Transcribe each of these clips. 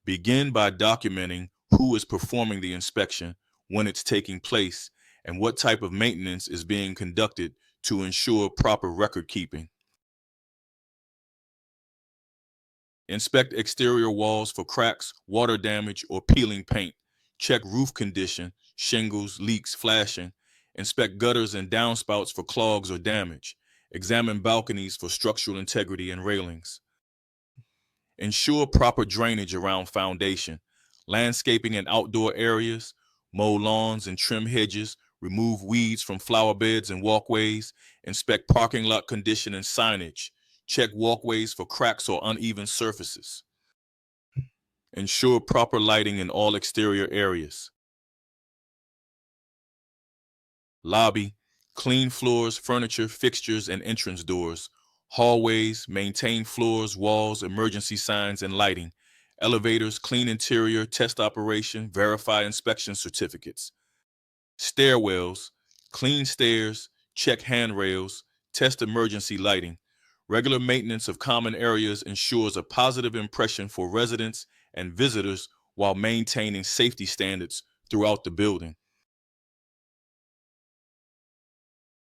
Begin by documenting who is performing the inspection, when it's taking place, and what type of maintenance is being conducted to ensure proper record keeping. Inspect exterior walls for cracks, water damage, or peeling paint. Check roof condition, shingles, leaks, flashing. Inspect gutters and downspouts for clogs or damage. Examine balconies for structural integrity and railings. Ensure proper drainage around foundation. Landscaping and outdoor areas. Mow lawns and trim hedges. Remove weeds from flower beds and walkways. Inspect parking lot condition and signage. Check walkways for cracks or uneven surfaces. Ensure proper lighting in all exterior areas. Lobby, clean floors, furniture, fixtures, and entrance doors. Hallways, maintain floors, walls, emergency signs, and lighting. Elevators, clean interior, test operation, verify inspection certificates. Stairwells, clean stairs, check handrails, test emergency lighting. Regular maintenance of common areas ensures a positive impression for residents and visitors while maintaining safety standards throughout the building.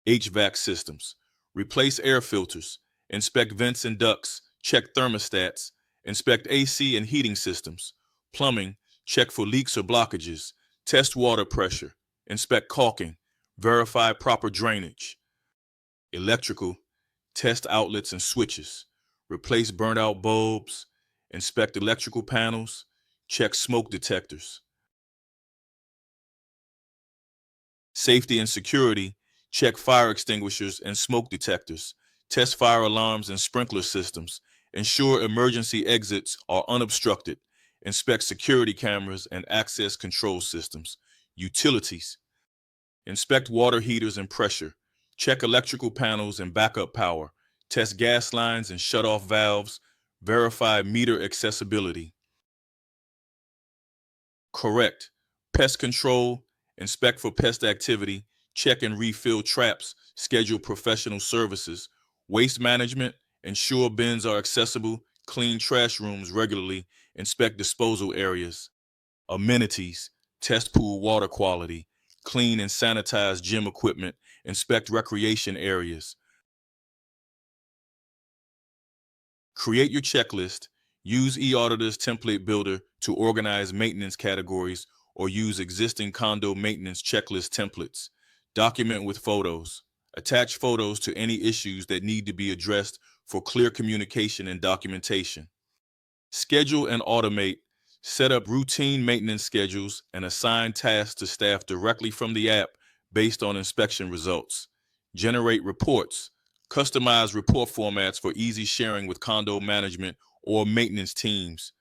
HVAC systems. Replace air filters, inspect vents and ducts, check thermostats, inspect AC and heating systems. Plumbing, check for leaks or blockages, test water pressure, inspect caulking, verify proper drainage. Electrical, test outlets and switches, replace burnt out bulbs, inspect electrical panels, check smoke detectors. Safety and security, check fire extinguishers and smoke detectors, test fire alarms and sprinkler systems, ensure emergency exits are unobstructed, inspect security cameras and access control systems. Utilities, inspect water heaters and pressure, check electrical panels and backup power, test gas lines and shut-off valves, verify meter accessibility. Correct. Pest control, inspect for pest activity, check and refill traps, schedule professional services. Waste management, ensure bins are accessible, clean trash rooms regularly, inspect disposal areas. Amenities, test pool water quality, clean and sanitize gym equipment, inspect recreation areas. Create your checklist, use eAuditor's template builder to organize maintenance categories, or use existing condo maintenance checklist templates. Document with photos. Attach photos to any issues that need to be addressed for clear communication and documentation. Schedule and automate. Set up routine maintenance schedules and assign tasks to staff directly from the app based on inspection results. Generate reports. Customize report formats for easy sharing with condo management or maintenance teams.